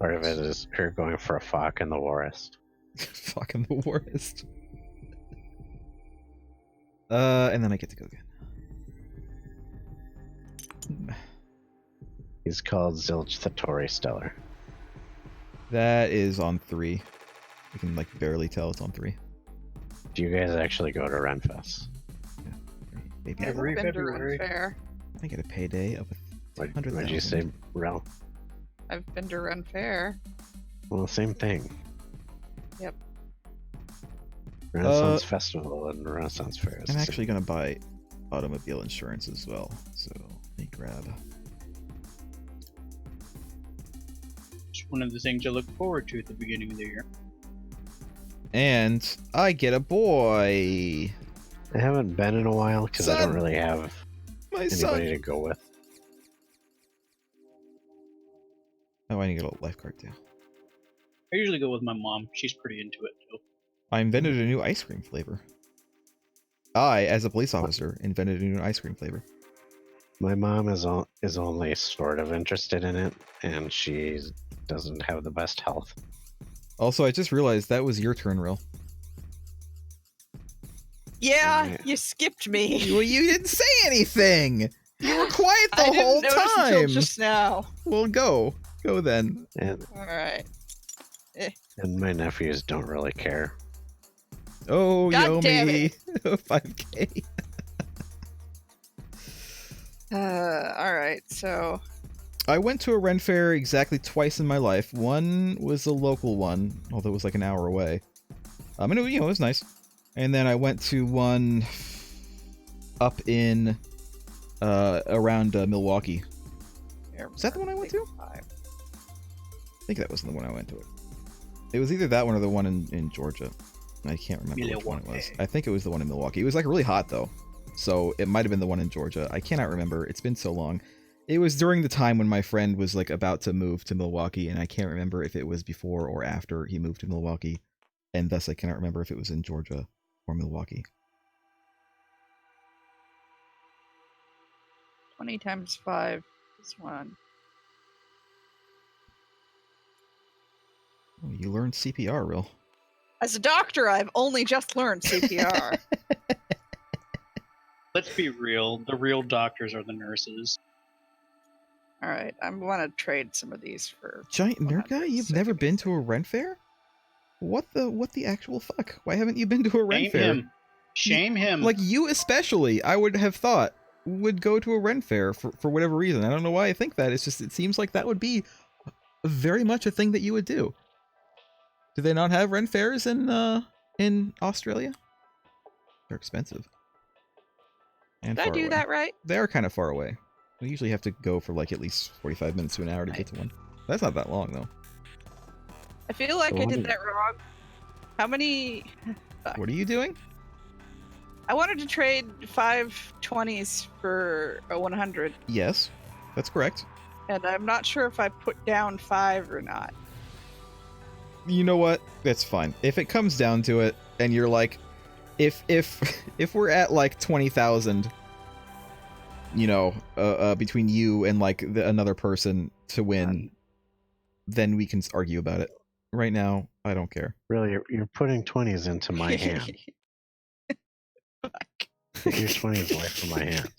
Part of it is her going for a Falk in the Worest. Fucking the worst. And then I get to go again. He's called Zilch the Tory Stellar. That is on 3. You can like barely tell it's on 3. Do you guys actually go to Ren Fest? Yeah, maybe I've Every been to February. Ren Fair. I get a payday of What did you say, 100,000. Rel? I've been to Ren Fair. Well, same thing. Yep. Renaissance Festival and Renaissance Fair. I'm actually gonna buy automobile insurance as well, so let me grab. It's one of the things I look forward to at the beginning of the year. And I get a boy. I haven't been in a while because I don't Son! really have My anybody son. to go with. Oh, I need to get a lifeguard too. I usually go with my mom. She's pretty into it too. I invented a new ice cream flavor. I, as a police officer, invented a new ice cream flavor. My mom is only sort of interested in it, and she doesn't have the best health. Also, I just realized that was your turn, Ril. Yeah, Alright. you skipped me. Well, you didn't say anything. You were quiet the I didn't whole notice until time. just now. Well, go then. And All right. my nephews don't really care. Oh, God yo damn me. it. 5K. All right. So I went to a Ren Fair exactly twice in my life. One was a local one, although it was like an hour away. And it, it was nice. And then I went to one up in around Milwaukee. Is that the one I went to? I think that was the one I went to. It was either that one or the one in Georgia. I can't remember which one it was. I think it was the one in Milwaukee. It was like really hot though, so it might have been the one in Georgia. I cannot remember. It's been so long. It was during the time when my friend was like about to move to Milwaukee, and I can't remember if it was before or after he moved to Milwaukee, and thus I cannot remember if it was in Georgia or Milwaukee. 20 times 5 is 1. Oh, you learned CPR, Real. As a doctor, I've only just learned CPR. Let's be real. The real doctors are the nurses. All right, I want to trade some of these for Giant nerd guy, you've never been to a Ren Fair? What the actual fuck? Why haven't you been to a Ren Shame Fair? him. Shame him. Like you especially, I would have thought would go to a Ren Fair for whatever reason. I don't know why I think that. It's just it seems like that would be very much a thing that you would do. Do they not have Ren Fairs in Australia? They're expensive. And Did I do that right? They are kind of far away. We usually have to go for like at least 45 minutes to an hour to get to one. That's not that long though. I feel like I did that wrong. How many? Fuck. What are you doing? I wanted to trade 5 20s for a 100. Yes, that's correct. And I'm not sure if I put down 5 or not. You know what? That's fine. If it comes down to it, and you're like, if we're at like 20,000, you know, between you and like another person to win, then we can argue about it. Right now, I don't care. Really, you're putting 20s into my hand. Get your 20s away from my hand.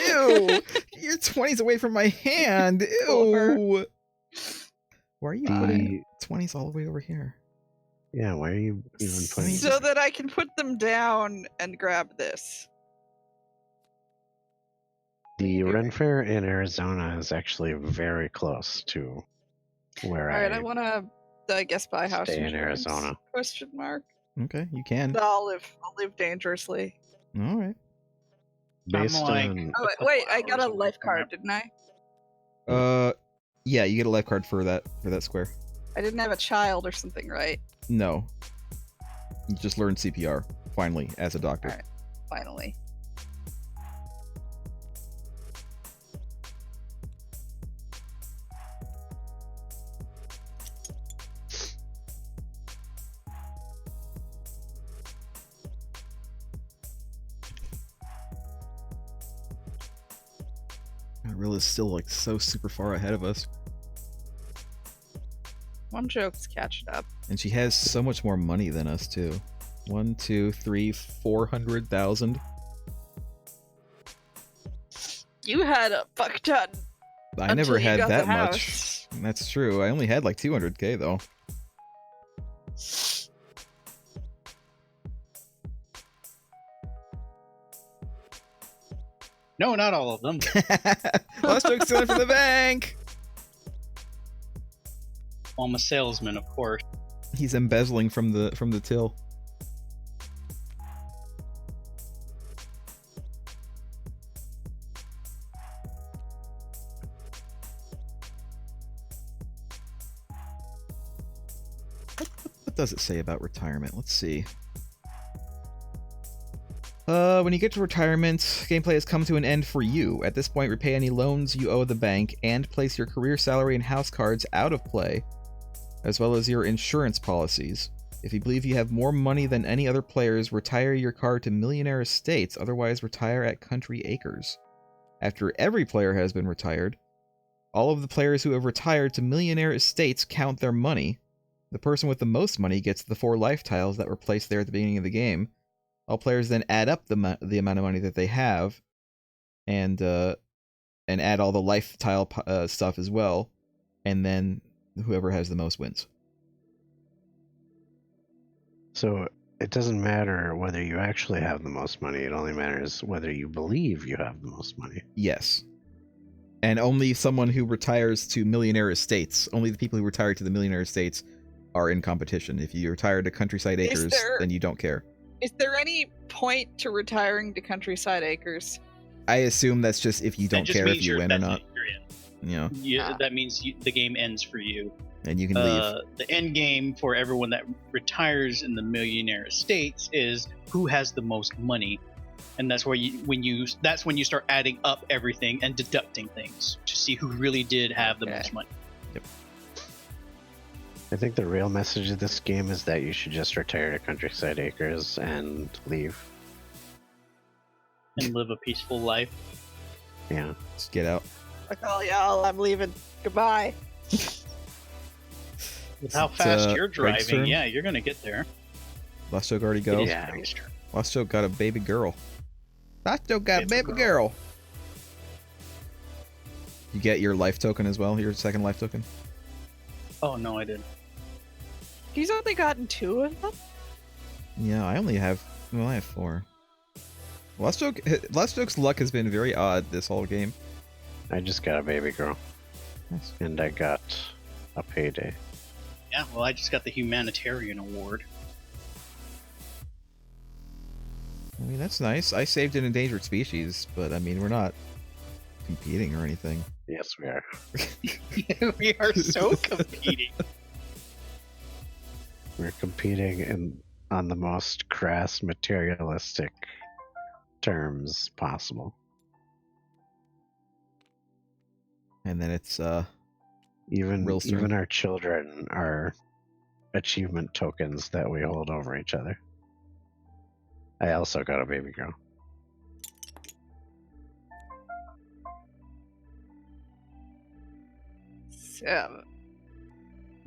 Ew! Your 20's away from my hand. Ew! Why are you putting 20s all the way over here? Yeah, why are you even putting? So that I can put them down and grab this. The Ren Fair in Arizona is actually very close to where All right, I want to, I guess, buy house stay in insurance? Arizona. Question mark. Okay, you can. But I'll live dangerously. All right. Based like- on Oh wait, I got a life card, didn't I? Yeah, you get a life card for that square. I didn't have a child or something, right? No. You just learned CPR, finally, as a doctor. Alright, finally. Rilla's still like so super far ahead of us. One joke's catching up. And she has so much more money than us, too. 1, 2, 3, 400,000. You had a fuck ton. I never until you had got that the much. house. That's true. I only had like 200k though. No, not all of them. Last joke stealing from the bank. Well, I'm a salesman, of course. He's embezzling from the till. What does it say about retirement? Let's see. When you get to retirement, gameplay has come to an end for you. At this point, repay any loans you owe the bank and place your career salary and house cards out of play, as well as your insurance policies. If you believe you have more money than any other players, retire your card to Millionaire Estates, otherwise retire at Country Acres. After every player has been retired, all of the players who have retired to Millionaire Estates count their money. The person with the most money gets the 4 life tiles that were placed there at the beginning of the game. All players then add up the amount of money that they have, and add all the life tile stuff as well, and then whoever has the most wins. So it doesn't matter whether you actually have the most money. It only matters whether you believe you have the most money. Yes. And only someone who retires to Millionaire Estates, only the people who retire to the Millionaire Estates are in competition. If you retire to Countryside Acres, then you don't care. Is there any point to retiring to Countryside Acres? I assume that's just if you don't care if you win or not. You know, That means the game ends for you. and you can leave. The end game for everyone that retires in the Millionaire Estates is who has the most money, and that's where when you start adding up everything and deducting things to see who really did have the most money. I think the real message of this game is that you should just retire to Countryside Acres and leave. And live a peaceful life. Yeah. Just get out. Like, oh y'all, I'm leaving. Goodbye. With how It's, fast you're Greg's driving, turn? yeah, you're gonna get there. Last joke already It go. is Yeah. Greg's turn. Last joke got a baby girl. Last joke got a Baby baby girl. You get your life token as well, your second life token. Oh no, I didn't. He's only gotten 2 of them? Yeah, I only have, well, I have 4. Last joke's luck has been very odd this whole game. I just got a baby girl. Nice. And I got a payday. Yeah, well, I just got the humanitarian award. I mean, that's nice. I saved an endangered species, but I mean, we're not competing or anything. Yes, we are. We are so competing. We're competing on the most crass materialistic terms possible. And then it's Even Real our children are achievement tokens that we hold over each other. I also got a baby girl.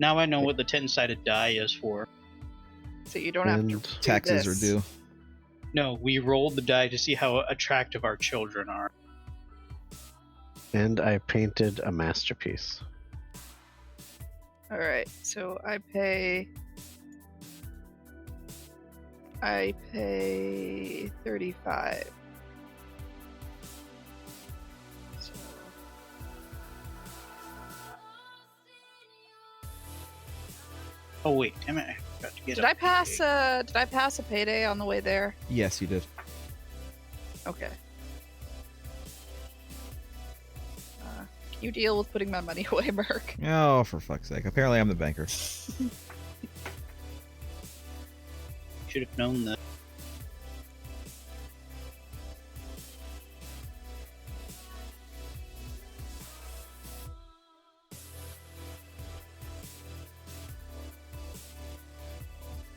Now I know what the 10-sided die is for. So you don't have to And do taxes this. are due. No, we rolled the die to see how attractive our children are. And I painted a masterpiece. Alright, so I pay 35. So Oh wait, damn it! I forgot to get. did I pass a payday on the way there? Yes, you did. Okay. Can you deal with putting my money away, Merc? Oh, for fuck's sake. Apparently I'm the banker. Should have known that.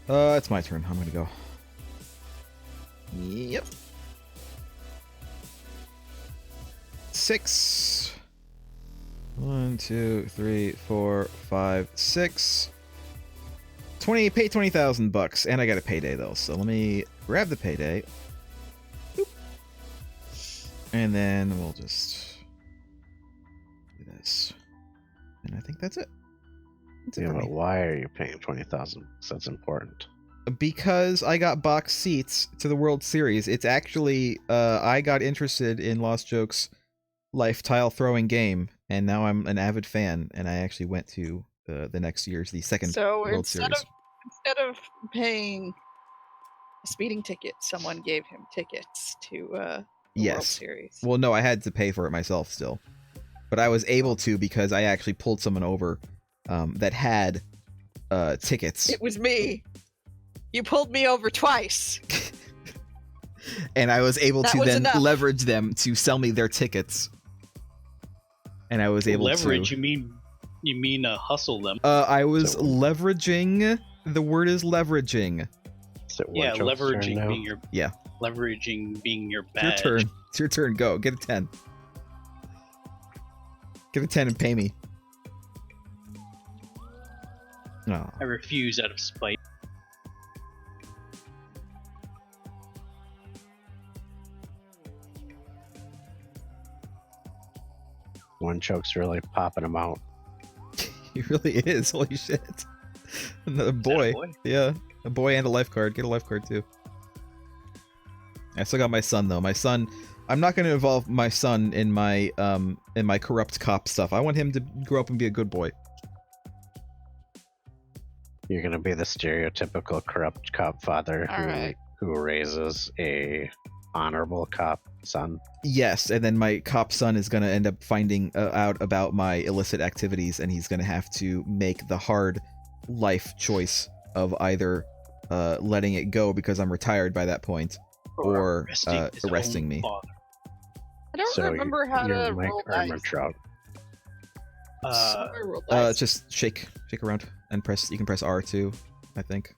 It's my turn. I'm gonna go. Yep. 6. 1, 2, 3, 4, 5, 6. 20,000 bucks, and I got a payday though. So let me grab the payday. Boop. And then we'll just do this. And I think that's it. That's it Yeah, for but me. why are you paying 20,000? That's important. Because I got box seats to the World Series. It's actually I got interested in Lost Joke's life tile throwing game, and now I'm an avid fan, and I actually went to the next year's, the second So World Series. instead of paying a speeding ticket, someone gave him tickets to the World Yes. Series. Well, no, I had to pay for it myself still, but I was able to because I actually pulled someone over that had tickets, It was me. You pulled me over twice. and I was able That to was then enough. leverage them to sell me their tickets, and I was able Leverage? to. You mean hustle them? I was So- leveraging. The word is leveraging. Is it Yeah, Warchoke's turn leveraging now? being your Yeah. leveraging being your It's your badge. turn. It's your turn. Go. Get a 10. Get a 10 and pay me. No. I refuse out of spite. Warchoke's really popping them out. He really is. Holy shit. Another Is that a boy. boy? Yeah. A boy and a lifeguard. Get a lifeguard too. I still got my son though. My son, I'm not going to involve my son in my corrupt cop stuff. I want him to grow up and be a good boy. You're gonna be the stereotypical corrupt cop father All right. who raises a honorable cop son. Yes, and then my cop son is going to end up finding out about my illicit activities, and he's going to have to make the hard life choice of either letting it go because I'm retired by that point, or his arresting own me. father. I don't So remember how you're to Mike roll Armor dice. Trout. How do I roll dice? Just shake around and press. You can press R2, I think.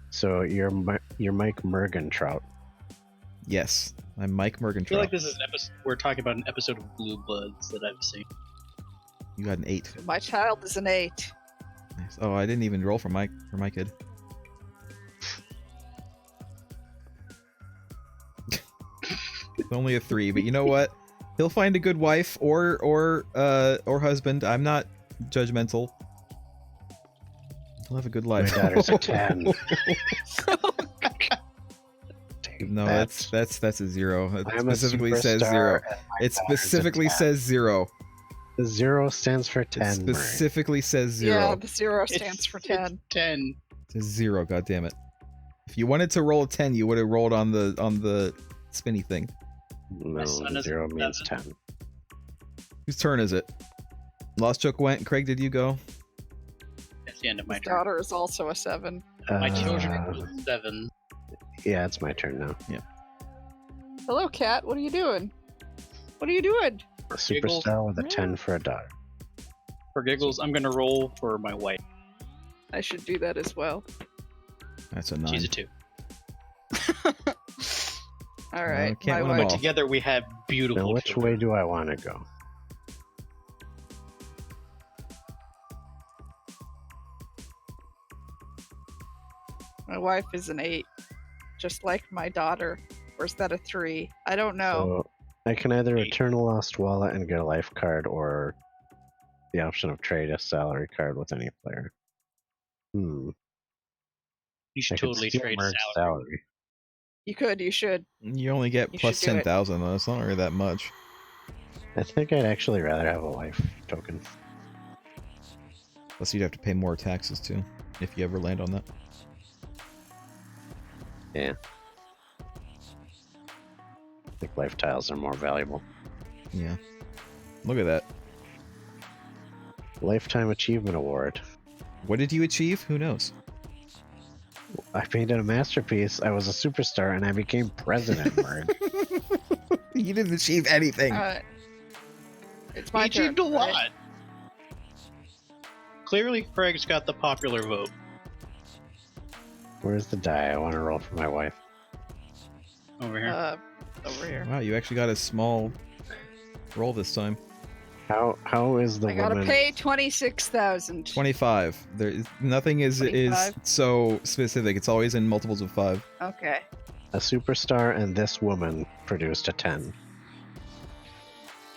So you're Mike Mergrim Trout. Yes, I'm Mike Mergrim. I feel like this is an episode. We're talking about an episode of Blue Bloods that I've seen. You got an 8. My child is an 8. Nice. Oh, I didn't even roll for my kid. It's only a 3, but you know what? He'll find a good wife or husband. I'm not judgmental. He'll have a good My life. daughter's a 10. Take No, that. that's a 0. It I'm a specifically says superstar 0. and my It daughter's a specifically 10. says 0. The 0 stands for It 10. Murray. specifically says 0. Yeah, the 0 stands for 10. It's 10. It says 0. God damn it! If you wanted to roll a 10, you would have rolled on the spinny thing. No, son the is 0 means 7. 10. Whose turn is it? Lost Joke went. Craig, did you go? That's the end of my My turn. daughter is also a 7. My Uh, children are 7. Yeah, it's my turn now. Hello, cat. What are you doing? What are you doing? A Giggles. superstar with a 10 for a daughter. For giggles, I'm gonna roll for my wife. I should do that as well. That's a 9. She's a 2. All right. can't my win 'em wife. all. Together we have beautiful. Now, which children. way do I want to go? My wife is an 8, just like my daughter. Or is that a 3? I don't know. So I can either 8. return a lost wallet and get a life card, or the option of trade a salary card with any player. You I should could totally steal trade Merg's salary. You could. You should. You only get You plus should do it. 10,000 though. It's not really that much. I think I'd actually rather have a life token. Plus, you'd have to pay more taxes too if you ever land on that. Yeah. I think life tiles are more valuable. Yeah. Look at that. Lifetime Achievement Award. What did you achieve? Who knows? I painted a masterpiece. I was a superstar, and I became president. Merg. You didn't achieve anything. All right. It's He my turn. achieved a lot. right? Clearly, Craig's got the popular vote. Where's the die? I want to roll for my wife. Over here. Over here. Wow, you actually got a small roll this time. How is the I gotta woman? pay 26,000. 25. There is nothing is 25? so specific. It's always in multiples of 5. Okay. A superstar and this woman produced a 10.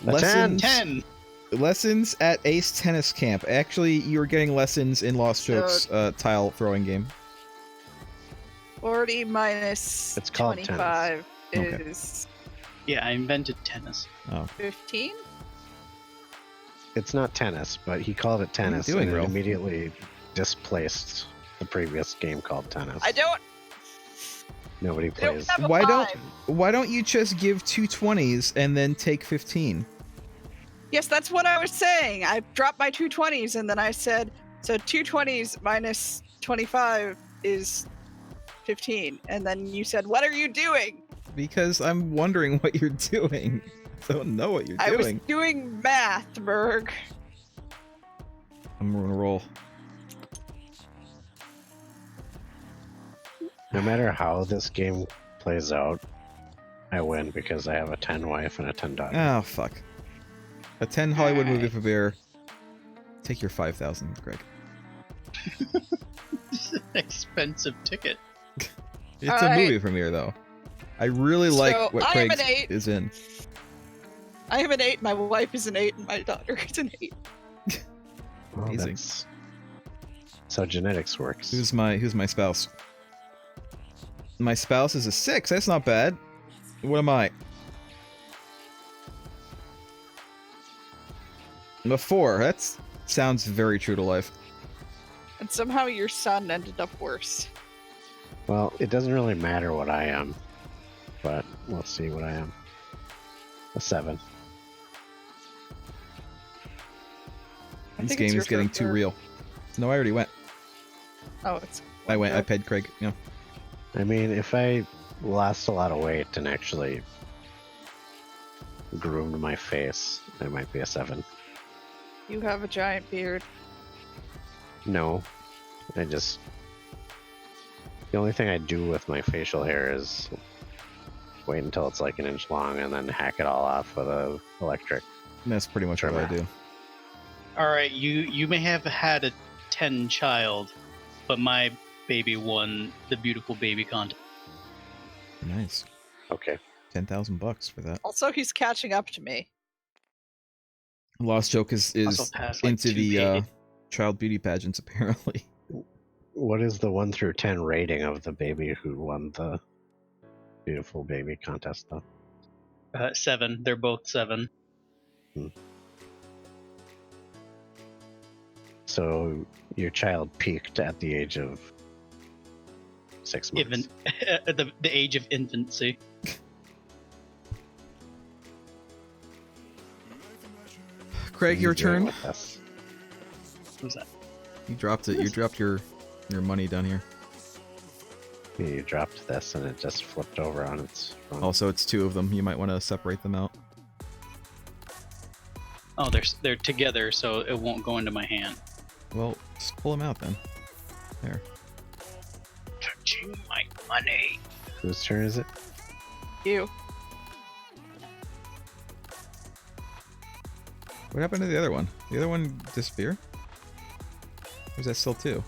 A Lessons, 10. lessons at Ace Tennis Camp. Actually, you were getting lessons in Lost Joke's tile throwing game. 40 minus It's called 25 Okay. is Yeah, I invented tennis. Oh, 15? It's not tennis, but he called it tennis, doing, and it Ro? immediately displaced the previous game called tennis. I don't Nobody plays. have a why five. don't you just give 2 20s and then take 15? Yes, that's what I was saying. I dropped my 2 20s and then I said, so 2 20s minus 25 is 15. And then you said, what are you doing? Because I'm wondering what you're doing. I don't know what you're I was doing. doing math, Berg. I'm gonna roll. No matter how this game plays out, I win because I have a 10 wife and a 10 daughter. Oh, fuck. A 10 Hollywood movie Alright. for beer. Take your 5,000, Greg. Expensive ticket. It's a Alright. movie premiere, though. I really like So, what I am Craig an 8. is in. I am an 8, my wife is an 8, and my daughter is an 8. Well, amazing. that's how genetics works. Who's my spouse? My spouse is a 6. That's not bad. What am I? I'm a 4. That sounds very true to life. And somehow your son ended up worse. Well, it doesn't really matter what I am, but let's see what I am. A 7. I This think game it's is your getting turn, too Berg. real. No, I already went. Oh, it's. I went. I Berg. paid Craig. Yeah. I mean, if I lost a lot of weight and actually groomed my face, I might be a 7. You have a giant beard. No, I just... The only thing I do with my facial hair is wait until it's like an inch long and then hack it all off with a electric. That's pretty much what I Trimmer. do. All right, you may have had a 10 child, but my baby won the beautiful baby contest. Nice. Okay. $10,000 for that. Also, he's catching up to me. Lost Joke is Also passed, like, into 2 the paid. child beauty pageants apparently. What is the 1 through 10 rating of the baby who won the beautiful baby contest, though? 7. They're both 7. So your child peaked at the age of 6 months. Even at the age of infancy. Craig, your You doing turn. with this? What's that? You dropped it. You dropped your money down here. You dropped this and it just flipped over on its front. Also, it's 2 of them. You might want to separate them out. Oh, they're together, so it won't go into my hand. Well, just pull them out then. There. Touching my money. Whose turn is it? You. What happened to the other one? The other one disappear? Or is that still 2?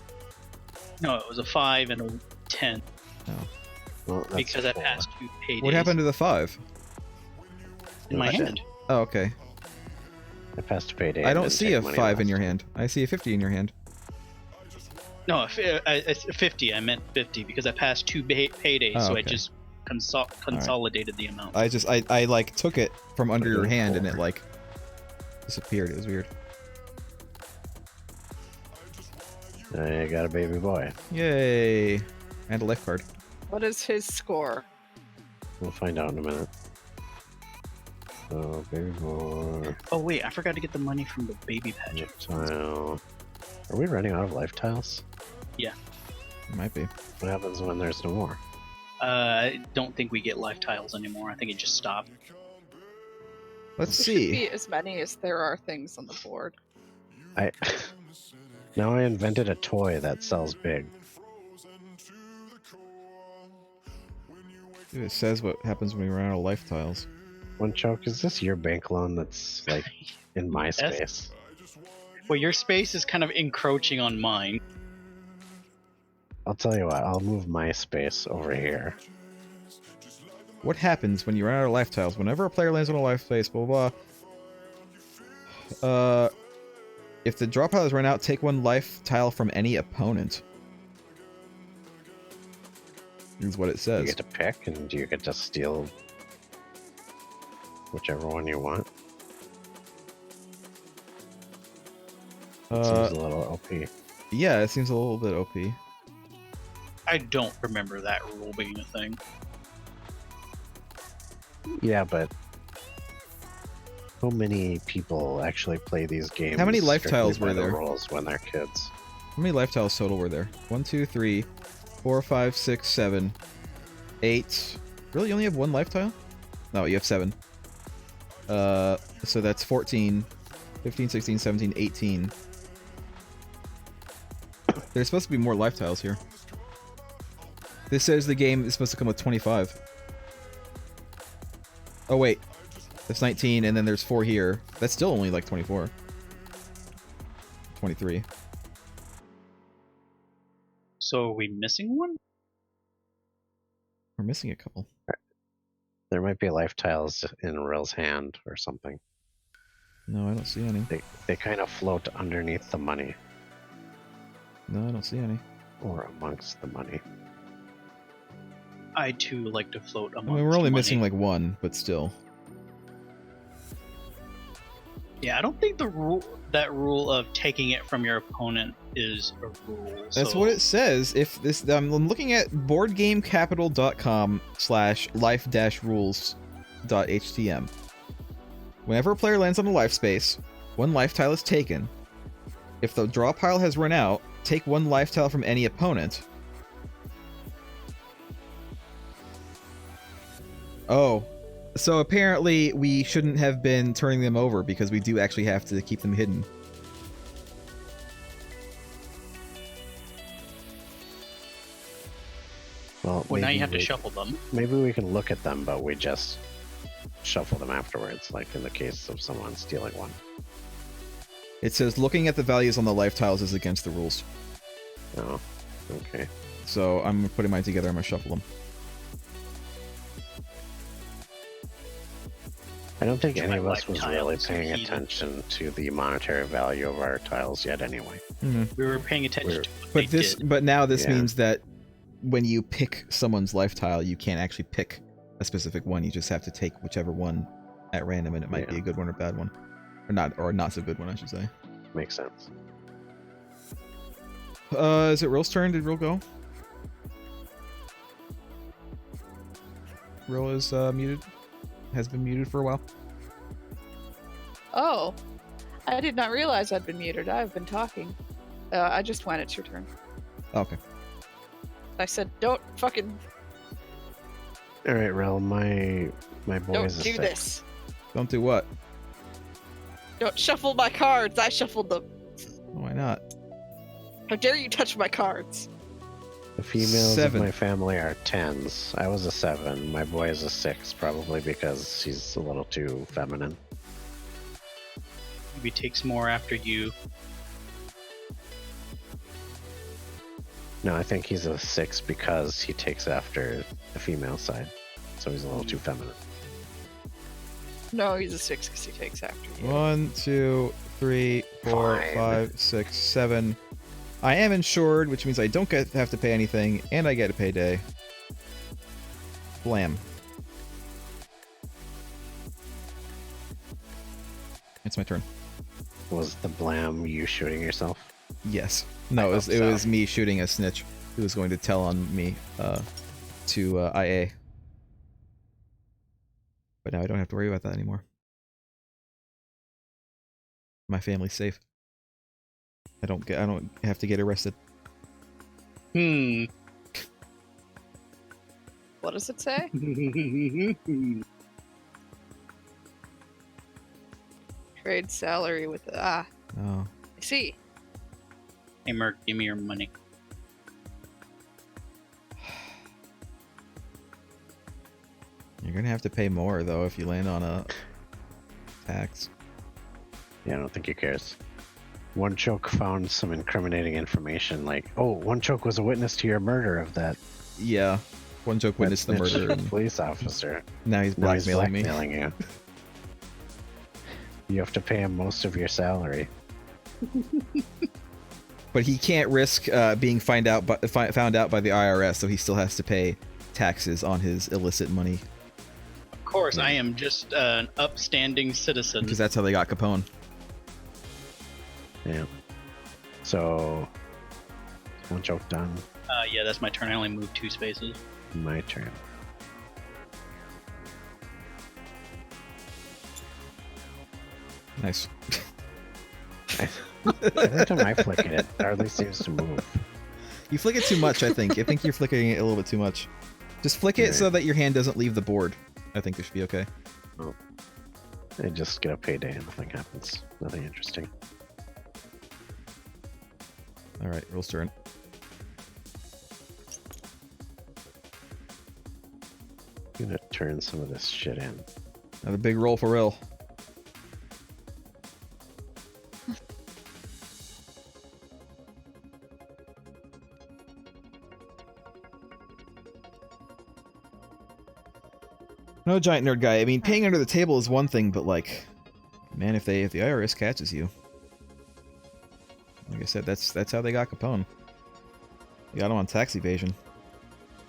No, it was a 5 and a 10 Oh. Well, that's because I 4. passed 2 paydays. What happened to the 5? in my I did. hand? Oh, okay. I passed a payday. I and don't didn't see take a money 5 in last your time. hand. I see a 50 in your hand. No, 50. I meant 50 because I passed 2 paydays, Oh, so I okay. just consolidated the amount. I like took it from under your Okay, hand and it 4. like disappeared. It was weird. I got a baby boy. Yay! And a life card. What is his score? We'll find out in a minute. So, baby boy. Oh wait, I forgot to get the money from the baby pageant. Tile. Are we running out of life tiles? It might be. What happens when there's no more? I don't think we get life tiles anymore. I think it just stopped. Let's There should see. be as many as there are things on the board. I now I invented a toy that sells big. It says what happens when we run out of life tiles. One choke. Is this your bank loan that's like in my Yes. space? Well, your space is kind of encroaching on mine. I'll tell you what. I'll move my space over here. What happens when you run out of life tiles? Whenever a player lands on a life space, blah blah blah. If the draw pile is run out, take one life tile from any opponent. Is what it You says. get to pick, and you get to steal whichever one you want. It seems a little OP. Yeah, it seems a little bit OP. I don't remember that rule being a thing. Yeah, but so many people actually play these games. How many life strictly tiles by were the there? rules when they're kids. How many life tiles total were there? 1, 2, 3, 4, 5, 6, 7, 8. Really, you only have one life tile? No, you have 7. So that's 14, 15, 16, 17, 18. There's supposed to be more life tiles here. This says the game is supposed to come with 25. Oh wait, that's 19, and then there's 4 here. That's still only like 24. 23. So are we missing one? We're missing a couple. There might be life tiles in Ril's hand or something. No, I don't see any. They kind of float underneath the money No, I don't see any. or amongst the money. I too like to float I among. mean, we're only missing like one, but still. Yeah, I don't think the rule of taking it from your opponent is a rule. That's so what it says. If this, I'm looking at boardgamecapital.com/life-rules.htm. Whenever a player lands on a life space, one life tile is taken. If the draw pile has run out, take one life tile from any opponent. Oh, so apparently we shouldn't have been turning them over because we do actually have to keep them hidden. Well, now maybe you have to we- shuffle them. Maybe we can look at them, but we just shuffle them afterwards, like in the case of someone stealing one. It says looking at the values on the life tiles is against the rules. Oh, okay. So I'm putting mine together. I'm gonna shuffle them. I don't think Try any of us life was really tiles, paying heathen. attention to the monetary value of our tiles yet anyway. We were paying attention We're- to what But they this, did. but now this Yeah. means that when you pick someone's life tile, you can't actually pick a specific one. You just have to take whichever one at random, and it might be Yeah. a good one or a bad one, or not so good one, I should say. Makes sense. Is it Ril's turn? Did Ril go? Ril is muted. Has been muted for a while. Oh, I did not realize I'd been muted. I've been talking. I just went. It's your turn. Okay. I said, don't fucking All right, Rel, my boy don't is a do 6. this. Don't do what? Don't shuffle my cards. I shuffled them. Why not? How dare you touch my cards? The females 7. of my family are 10s. I was a 7. My boy is a 6, probably because he's a little too feminine. Maybe takes more after you. No, I think he's a 6 because he takes after the female side. So he's a little too feminine. No, he's a 6 because he takes after you. 1, 2, 3, 4, Fine. 5, 6, 7. I am insured, which means I don't have to pay anything, and I get a payday. Blam. It's my turn. Was the blam you shooting yourself? Yes. No, it hope was so. me shooting a snitch who was going to tell on me to IA. But now I don't have to worry about that anymore. My family's safe. I don't have to get arrested. What does it say? Trade salary with Oh. I see. Hey, Merc, give me your money. Here You're gonna have to pay more though if you land on a tax. Yeah, I don't think he cares. One choke found some incriminating information, like, oh, one choke was a witness to your murder of that Yeah. One joke witnessed the snitch murder, and police officer. now he's Now he's blackmailing me. blackmailing you. You have to pay him most of your salary. But he can't risk being found out by the IRS, so he still has to pay taxes on his illicit money. Of course, I am just an upstanding citizen. Because that's how they got Capone. Yeah. So, one choke done. Yeah, that's my turn. I only moved 2 spaces. My turn. Nice. Every time I flick it hardly seems to move. You flick it too much, I think. I think you're flicking it a little bit too much. Just flick it so that your hand doesn't leave the board. I think this should be okay. Oh. I just get a payday and nothing happens. Nothing interesting. Alright, Will's turn. I'm gonna turn some of this shit in. Another big roll for Will. No, giant nerd guy. I mean, paying under the table is one thing, but like, man, if the IRS catches you, like I said, that's how they got Capone. They got him on tax evasion.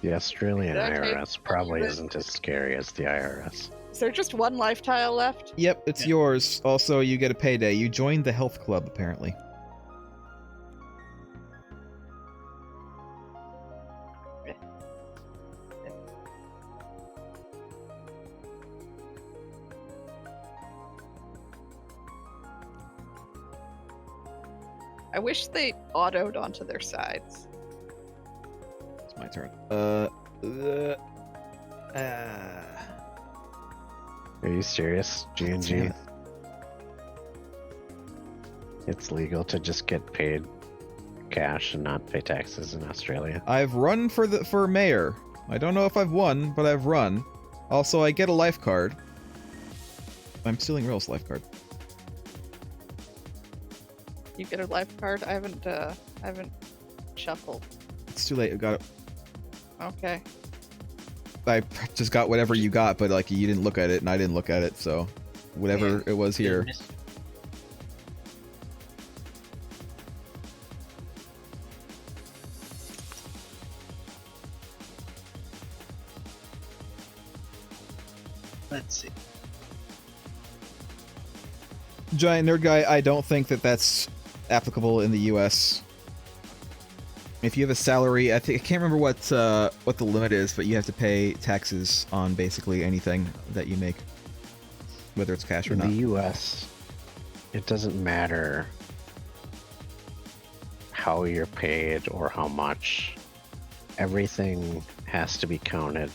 The Australian Exactly. IRS probably isn't as scary as the IRS. Is there just one life tile left? Yep, it's Yeah. yours. Also, you get a payday. You joined the health club, apparently. I wish they autoed onto their sides. It's my turn. Are you serious, G&G? Yeah. It's legal to just get paid cash and not pay taxes in Australia. I've run for mayor. I don't know if I've won, but I've run. Also, I get a life card. I'm stealing Real's life card. You get a life card? I haven't shuffled. It's too late. I got it. Okay. I just got whatever you got, but like you didn't look at it, and I didn't look at it, so whatever it was here. Let's see. Giant nerd guy, I don't think that that's applicable in the U.S. If you have a salary, I can't remember what the limit is, but you have to pay taxes on basically anything that you make, whether it's cash or In not. the US, it doesn't matter how you're paid or how much. Everything has to be counted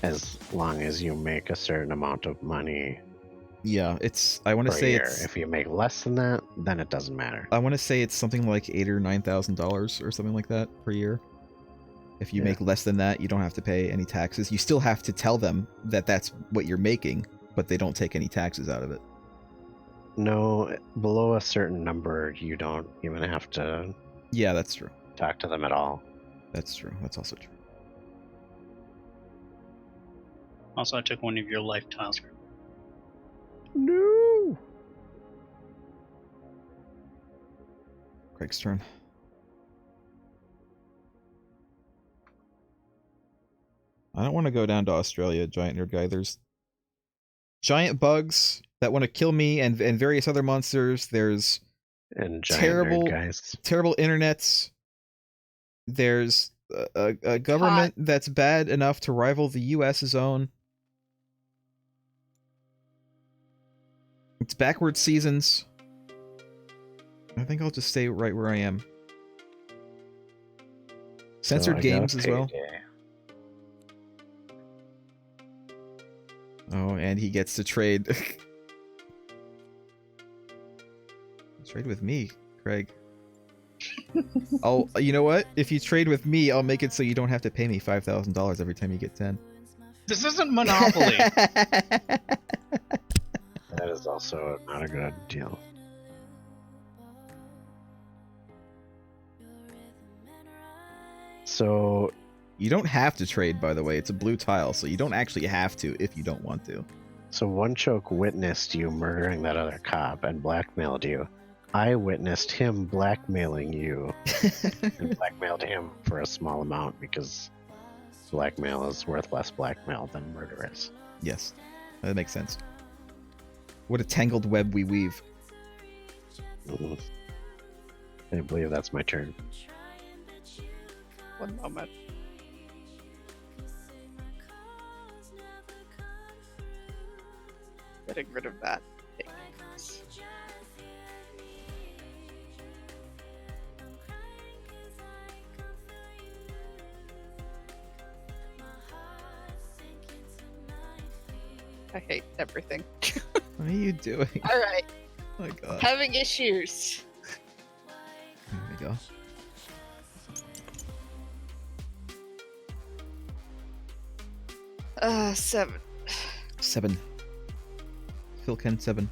as long as you make a certain amount of money Yeah, I want to per say year. it's. If you make less than that, then it doesn't matter. I want to say it's something like $8,000 or $9,000 or something like that per year. If you Yeah. make less than that, you don't have to pay any taxes. You still have to tell them that that's what you're making, but they don't take any taxes out of it. No, below a certain number, you don't even have to Yeah, that's true. talk to them at all. That's true. That's also true. Also, I took one of your life tiles. No. Craig's turn. I don't want to go down to Australia, giant nerd guy. There's giant bugs that want to kill me and various other monsters. There's And giant Terrible- nerd guys. terrible internets. There's a government that's bad enough to rival the US's own. It's backwards seasons. I think I'll just stay right where I am. Censored So I got a games as well. payday. Oh, and he gets to trade. Trade with me, Craig. You know what? If you trade with me, I'll make it so you don't have to pay me $5,000 every time you get 10. This isn't Monopoly. That is also not a good deal. So, You don't have to trade, by the way. It's a blue tile, so you don't actually have to if you don't want to. so One Choke witnessed you murdering that other cop and blackmailed you. I witnessed him blackmailing you and blackmailed him for a small amount because blackmail is worth less blackmail than murder is. Yes, that makes sense. What a tangled web we weave. Mhm. I believe that's my turn. One moment. Getting rid of that. Thanks. I hate everything. What are you doing? All right, Oh my god. having issues. There we go. Seven. 7. Philken 7.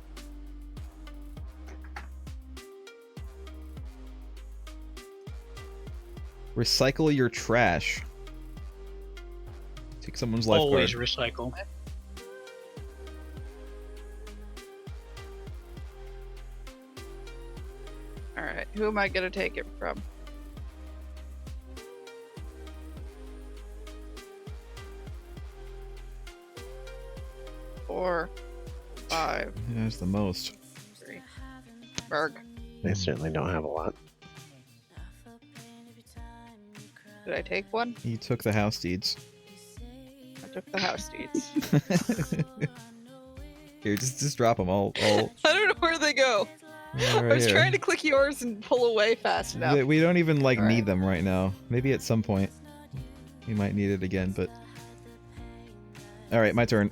Recycle your trash. Take someone's lifeguard. Always recycle. All right, who am I gonna take it from? Four, 5, Yeah, that's the most. 3. Berg. They certainly don't have a lot. Did I take one? You took the house deeds. I took the house deeds. Here, just drop them all. I don't know where they go. I was trying to click yours and pull away fast enough. We don't even All need right. them right now. Maybe at some point we might need it again, but all right, my turn.